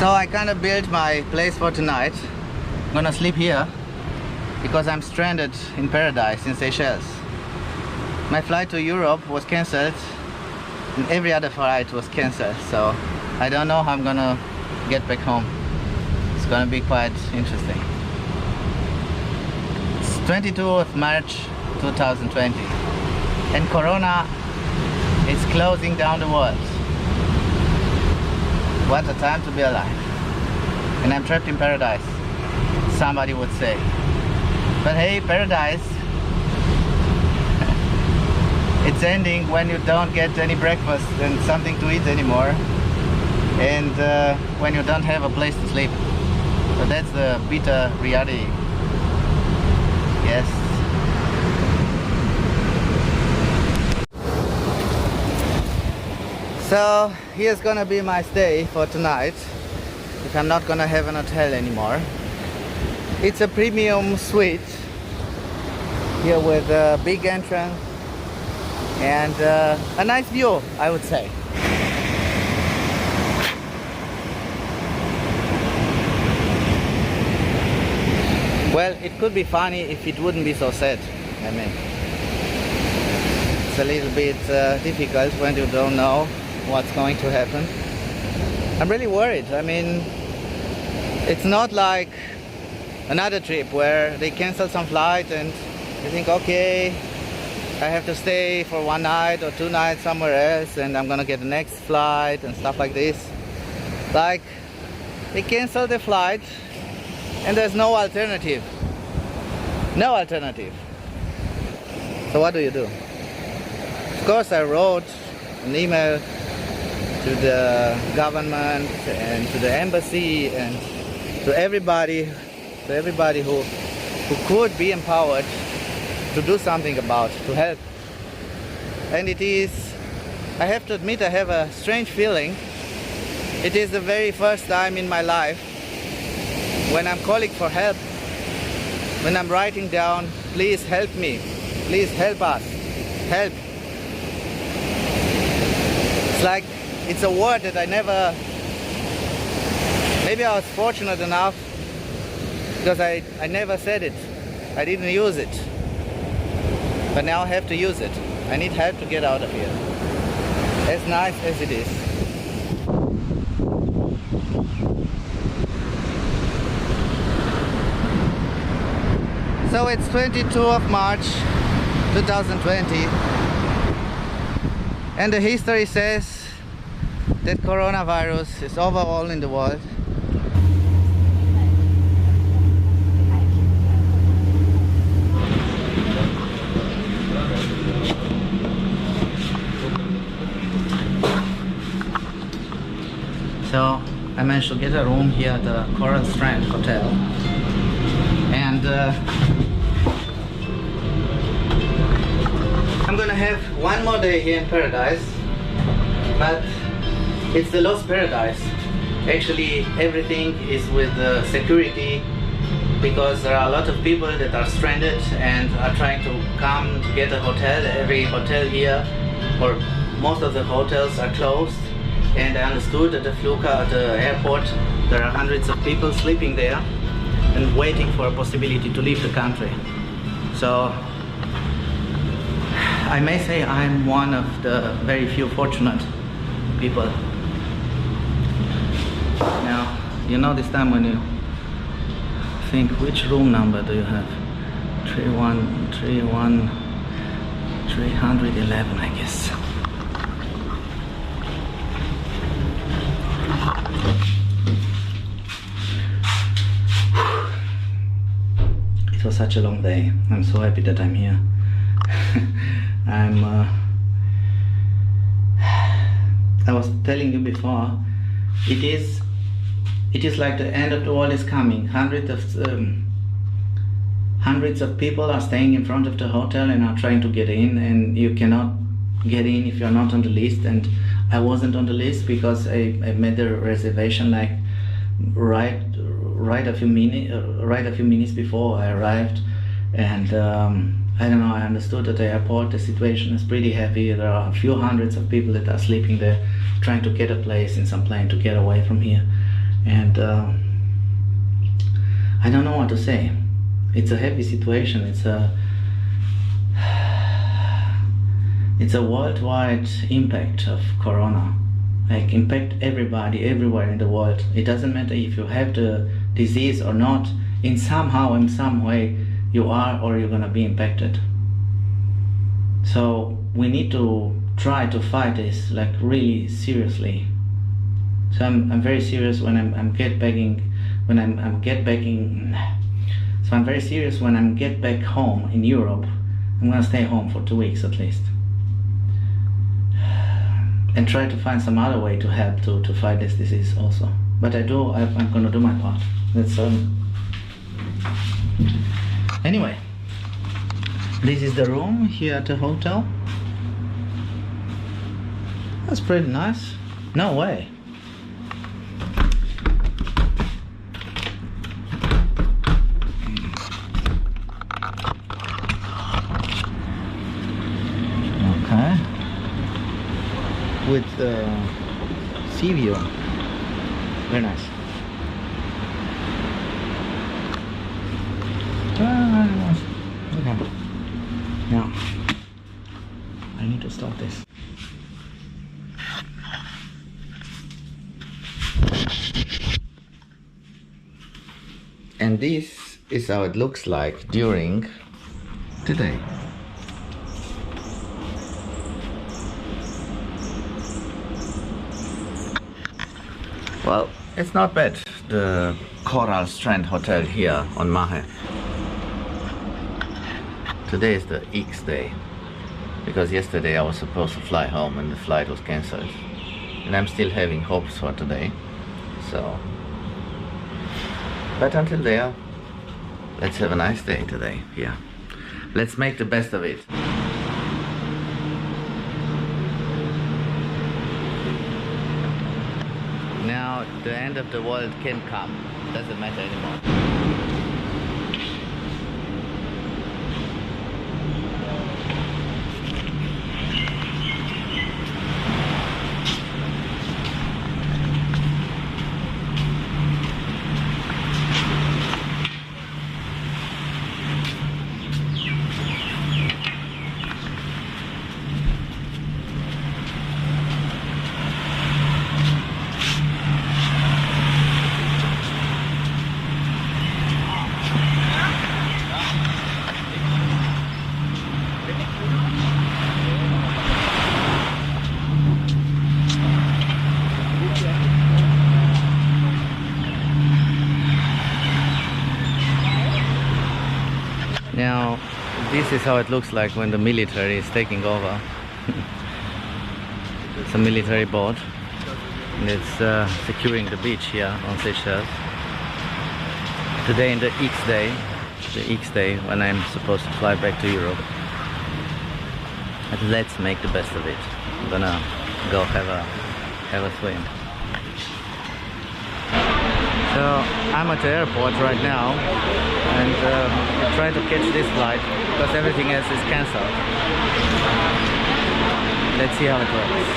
So I kind of built my place for tonight. I'm gonna sleep here because I'm stranded in paradise in Seychelles. My flight to Europe was cancelled and every other flight was cancelled, so I don't know how I'm gonna get back home. It's gonna be quite interesting. It's 22nd of March 2020 and Corona is closing down the world. What a time to be alive. And I'm trapped in paradise, somebody would say. But hey, paradise, it's ending when you don't get any breakfast and something to eat anymore, and when you don't have a place to sleep. So that's the bitter reality. Yes. So here's gonna be my stay for tonight, if I'm not gonna have an hotel anymore. It's a premium suite here with a big entrance and a nice view, I would say. Well, it could be funny if it wouldn't be so sad. I mean, it's a little bit difficult when you don't know what's going to happen. I'm really worried. I mean, it's not like another trip where they cancel some flight and you think, okay, I have to stay for 1 night or 2 nights somewhere else and I'm gonna get the next flight and stuff like this. Like, they cancel the flight and there's no alternative. No alternative. So what do you do? Of course, I wrote an email to the government and to the embassy and to everybody who could be empowered to do something about, to help. And it is, I have to admit, I have a strange feeling. It is the very first time in my life when I'm calling for help, when I'm writing down, please help me, please help us, help. It's like, it's a word that I never, maybe I was fortunate enough because I never said it, I didn't use it, but now I have to use it. I need help to get out of here, as nice as it is. So it's 22nd of March 2020 and the history says that coronavirus is overall in the world. So I managed to get a room here at the Coral Strand Hotel, and I'm gonna have 1 more day here in paradise, but it's the lost paradise. Actually, everything is with security, because there are a lot of people that are stranded and are trying to come to get a hotel. Every hotel here, or most of the hotels, are closed. And I understood at the at the airport, there are hundreds of people sleeping there and waiting for a possibility to leave the country. So I may say I'm one of the very few fortunate people. Now, you know, this time when you think, which room number do you have? 311, I guess. It was such a long day. I'm so happy that I'm here. I was telling you before, it is like the end of the world is coming. Hundreds of people are staying in front of the hotel and are trying to get in, and you cannot get in if you're not on the list. And I wasn't on the list because I made the reservation like right a few minutes before I arrived, and I don't know, I understood at the airport the situation is pretty heavy. There are a few hundreds of people that are sleeping there, trying to get a place in some plane to get away from here. and I don't know what to say. It's a heavy situation. It's a worldwide impact of Corona. Like, impact everybody everywhere in the world. It doesn't matter if you have the disease or not. In some way, you are or you're gonna be impacted. So we need to try to fight this like really seriously. So I'm very serious when I'm get back home in Europe. I'm gonna stay home for 2 weeks at least, and try to find some other way to help to fight this disease also. But I'm gonna do my part. That's anyway. This is the room here at the hotel. That's pretty nice. No way. Okay. With sea view. Very nice. Okay. Now, I need to stop this. And this is how it looks like during today. Well, it's not bad, the Coral Strand Hotel here on Mahe. Today is the X day, because yesterday I was supposed to fly home and the flight was cancelled. And I'm still having hopes for today, so. But until there, let's have a nice day today here. Let's make the best of it. Now the end of the world can come, doesn't matter anymore. Now, this is how it looks like when the military is taking over. It's a military boat, and it's securing the beach here on Seychelles. Today in the X day when I'm supposed to fly back to Europe. But let's make the best of it. I'm gonna go have a swim. So I'm at the airport right now, and I'm trying to catch this flight because everything else is cancelled. Let's see how it works.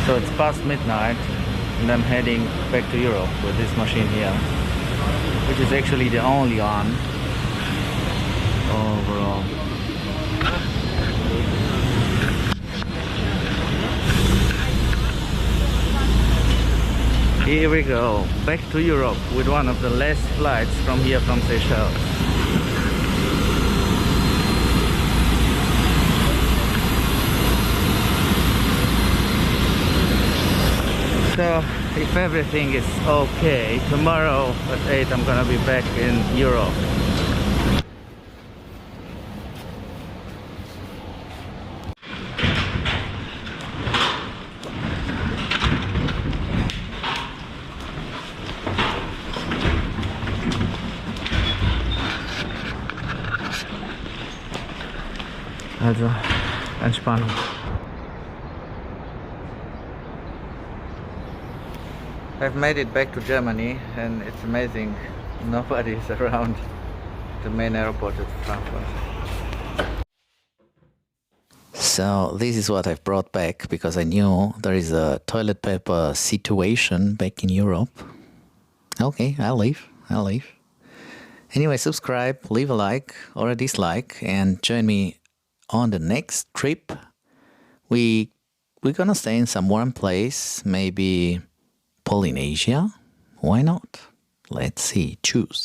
So it's past midnight and I'm heading back to Europe with this machine here, which is actually the only one overall. Here we go, back to Europe with one of the last flights from here from Seychelles. So, if everything is okay, tomorrow at 8 I'm gonna be back in Europe. Also, Entspannung. I've made it back to Germany and it's amazing. Nobody is around the main airport at Frankfurt. So this is what I've brought back because I knew there is a toilet paper situation back in Europe. Okay, I'll leave. Anyway, subscribe, leave a like or a dislike, and join me on the next trip. We're gonna stay in some warm place, maybe Polynesia. Why not? Let's see. Choose.